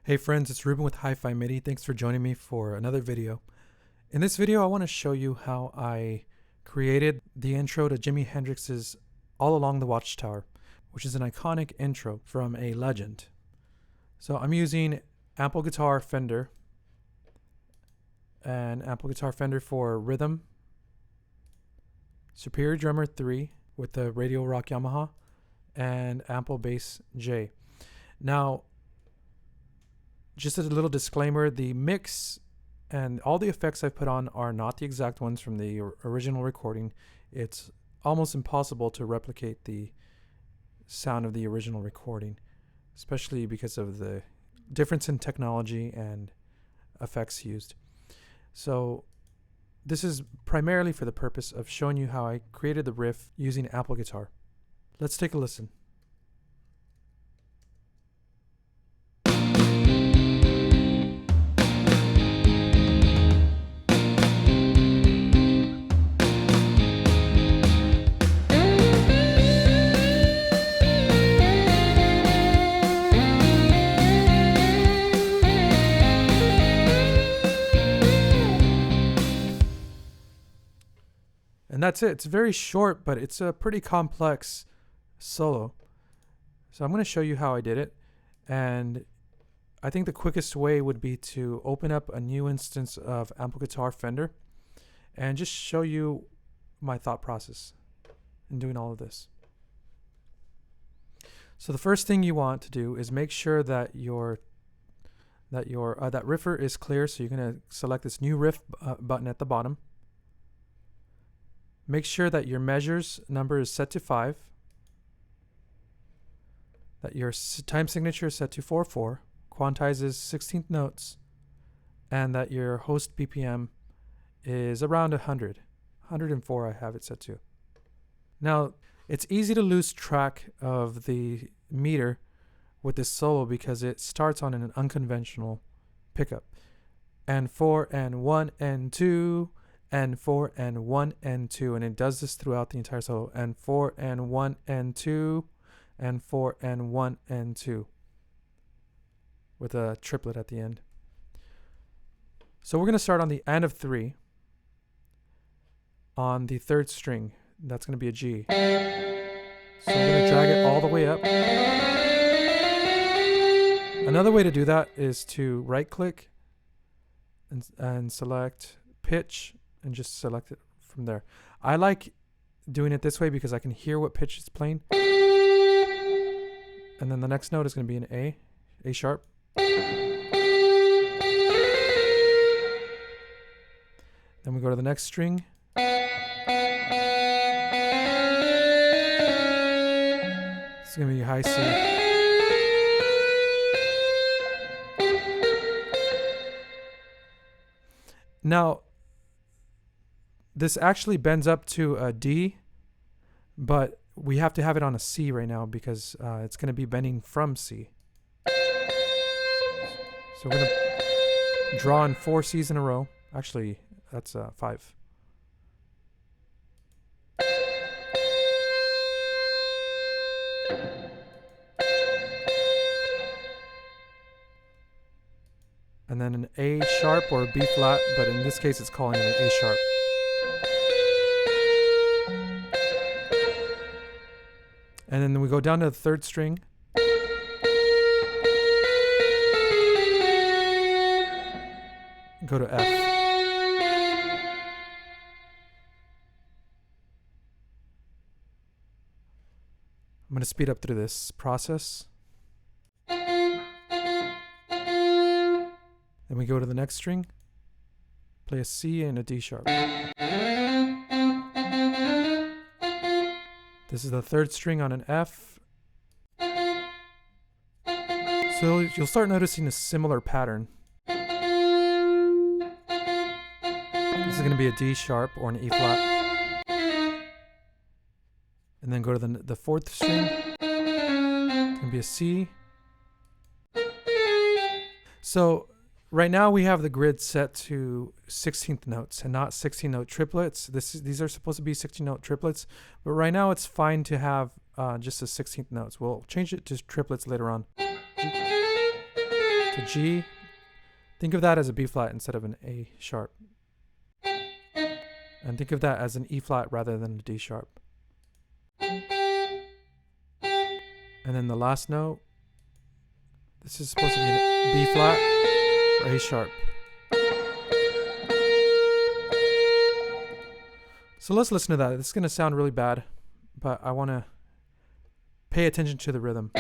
Hey friends, it's Ruben with Hi-Fi MIDI. Thanks for joining me for another video. In this video, I want to show you how I created the intro to Jimi Hendrix's All Along the Watchtower, which is an iconic intro from a legend. So I'm using Ample Guitar Fender and Ample Guitar Fender for rhythm, Superior Drummer 3 with the Radial Rock Yamaha, and Ample Bass J. Now, just as a little disclaimer, the mix and all the effects I've put on are not the exact ones from the original recording. It's almost impossible to replicate the sound of the original recording, especially because of the difference in technology and effects used. So this is primarily for the purpose of showing you how I created the riff using Apple Guitar. Let's take a listen. And that's it. It's very short, but it's a pretty complex solo. So I'm going to show you how I did it. And I think the quickest way would be to open up a new instance of Ample Guitar Fender and just show you my thought process in doing all of this. So the first thing you want to do is make sure that that Riffer is clear. So you're going to select this new riff button at the bottom. Make sure that your measures number is set to 5, that your time signature is set to 4/4, quantizes 16th notes, and that your host BPM is around 100. 104 I have it set to. Now, it's easy to lose track of the meter with this solo because it starts on an unconventional pickup. And 4 and 1 and 2 and 4 and 1 and 2, and it does this throughout the entire solo. And 4 and 1 and 2 and 4 and 1 and 2 with a triplet at the end. So we're going to start on the end of 3 on the 3rd string. That's going to be a G. So I'm going to drag it all the way up. Another way to do that is to right click and select pitch and just select it from there. I like doing it this way because I can hear what pitch it's playing. And then the next note is going to be an A sharp. Then we go to the next string. It's going to be high C. Now, this actually bends up to a D, but we have to have it on a C right now because it's going to be bending from C. So we're going to draw in 4 C's in a row. Actually, that's 5. And then an A sharp or a B flat, but in this case it's calling it an A sharp. And then we go down to the 3rd string. Go to F. I'm going to speed up through this process. Then we go to the next string, play a C and a D sharp. This is the 3rd string on an F. So you'll start noticing a similar pattern. This is going to be a D sharp or an E flat. And then go to the 4th string. It's going to be a C. So right now we have the grid set to 16th notes and not 16-note triplets. These are supposed to be 16-note triplets, but right now it's fine to have just the 16th notes. We'll change it to triplets later on. to G. Think of that as a B flat instead of an A sharp. And think of that as an E flat rather than a D sharp. And then the last note, this is supposed to be an B flat or A sharp. So let's listen to that. This is going to sound really bad, but I want to pay attention to the rhythm.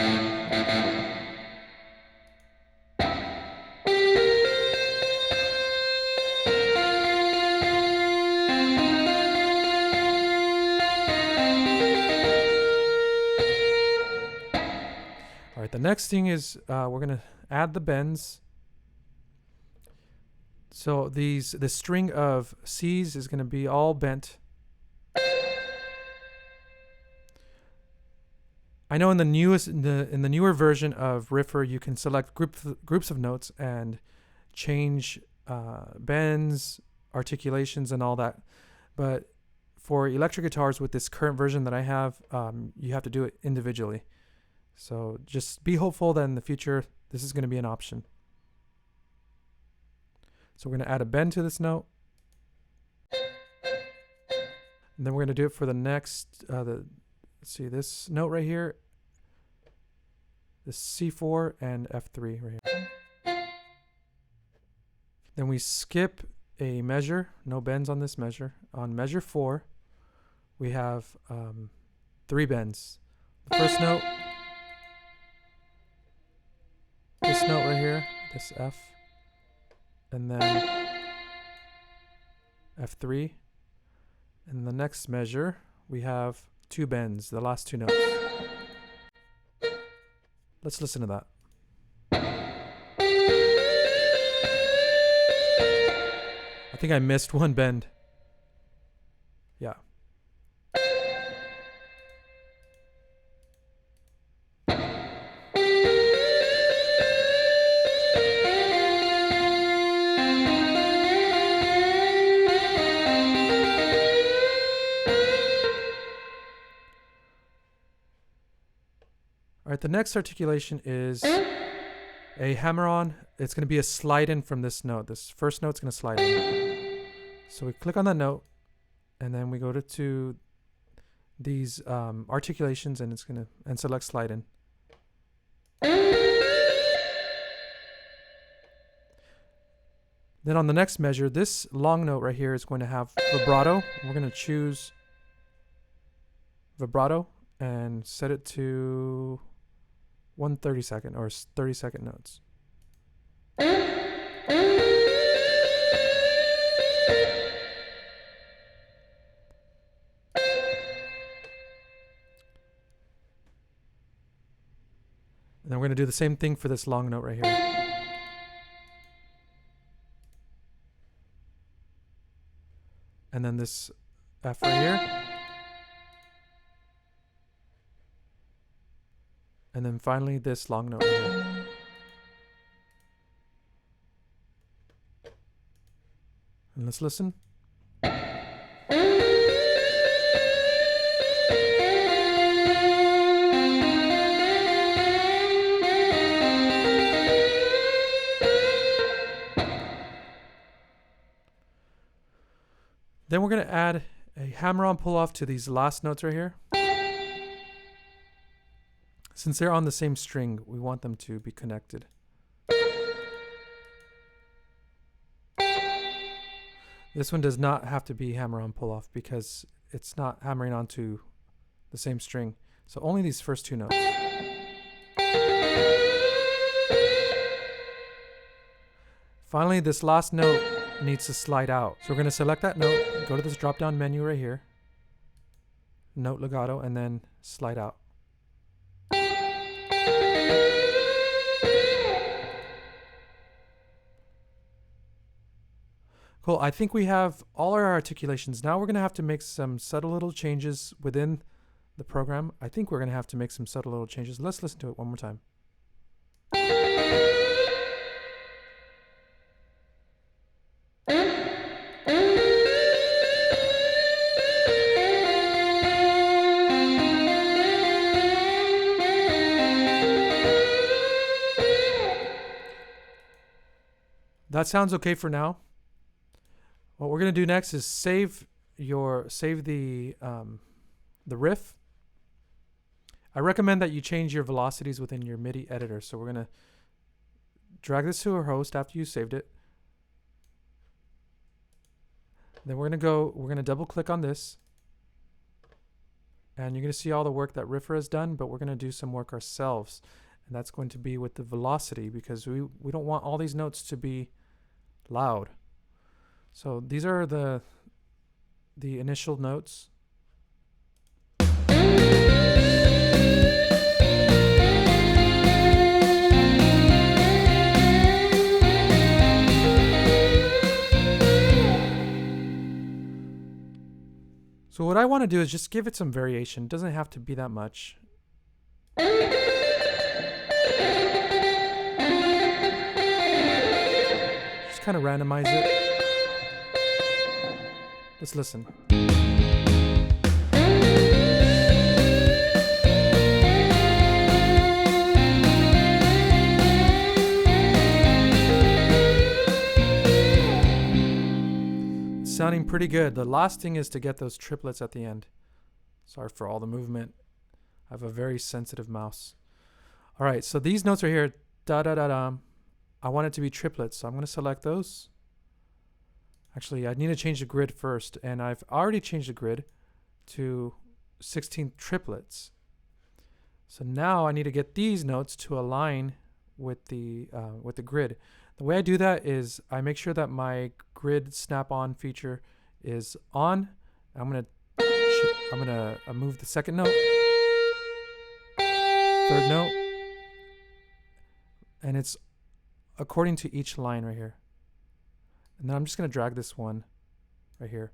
All right, the next thing is we're going to add the bends. So the string of C's is going to be all bent. I know in the newer version of Riffer, you can select groups of notes and change bends, articulations, and all that. But for electric guitars with this current version that I have, you have to do it individually. So just be hopeful that in the future, this is going to be an option. So we're going to add a bend to this note. And then we're going to do it for the next, let's see, this note right here, this C4 and F3 right here. Then we skip a measure, no bends on this measure. On measure 4, we have 3 bends. The first note, this note right here, this F, and then F3. In the next measure, we have 2 bends, the last 2 notes. Let's listen to that. I think I missed 1 bend. Yeah. All right, the next articulation is a hammer-on. It's going to be a slide-in from this note. This first note's going to slide in. So we click on that note, and then we go to these articulations, and it's going to select slide-in. Then on the next measure, this long note right here is going to have vibrato. We're going to choose vibrato and set it to 1/32 or 30-second notes. And then we're going to do the same thing for this long note right here. And then this F right here. And then finally this long note right here. And let's listen. Then we're going to add a hammer-on pull-off to these last notes right here. Since they're on the same string, we want them to be connected. This one does not have to be hammer-on pull-off because it's not hammering onto the same string. So only these first 2 notes. Finally, this last note needs to slide out. So we're going to select that note, go to this drop-down menu right here, note legato, and then slide out. Cool, I think we have all our articulations. Now we're going to have to make some subtle little changes within the program. I think we're going to have to make some subtle little changes. Let's listen to it one more time. that sounds okay for now. What we're gonna do next is save the riff. I recommend that you change your velocities within your MIDI editor. So we're gonna drag this to our host after you saved it. Then we're gonna double click on this. And you're gonna see all the work that Riffer has done, but we're gonna do some work ourselves. And that's going to be with the velocity, because we don't want all these notes to be loud. So these are the initial notes. So what I want to do is just give it some variation. It doesn't have to be that much. Just kind of randomize it. Let's listen. Sounding pretty good. The last thing is to get those triplets at the end. Sorry for all the movement. I have a very sensitive mouse. All right, so these notes are here. Da da da da. I want it to be triplets, so I'm going to select those. Actually, I need to change the grid first, and I've already changed the grid to 16 triplets. So now I need to get these notes to align with the grid. The way I do that is I make sure that my grid snap-on feature is on. I'm gonna move the second note, third note, and it's according to each line right here. And then I'm just gonna drag this one right here.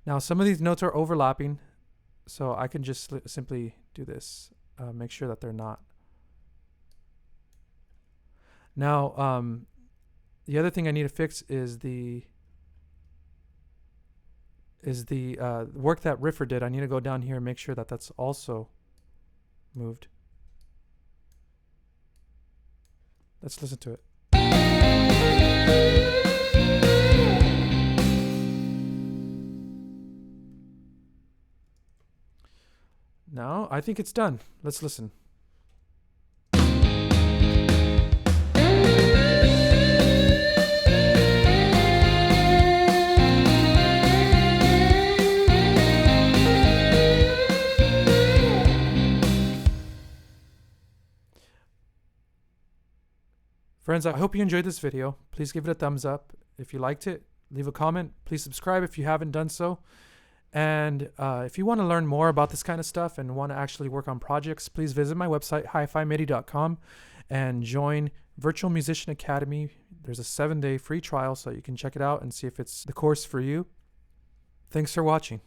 Now some of these notes are overlapping, so I can just simply do this. Make sure that they're not. Now, the other thing I need to fix is the work that Riffer did. I need to go down here and make sure that that's also moved. Let's listen to it. Now, I think it's done. Let's listen. Friends, I hope you enjoyed this video. Please give it a thumbs up. If you liked it, leave a comment. Please subscribe if you haven't done so. And if you want to learn more about this kind of stuff and want to actually work on projects, please visit my website, hifimidi.com, and join Virtual Musician Academy. There's a 7-day free trial, so you can check it out and see if it's the course for you. Thanks for watching.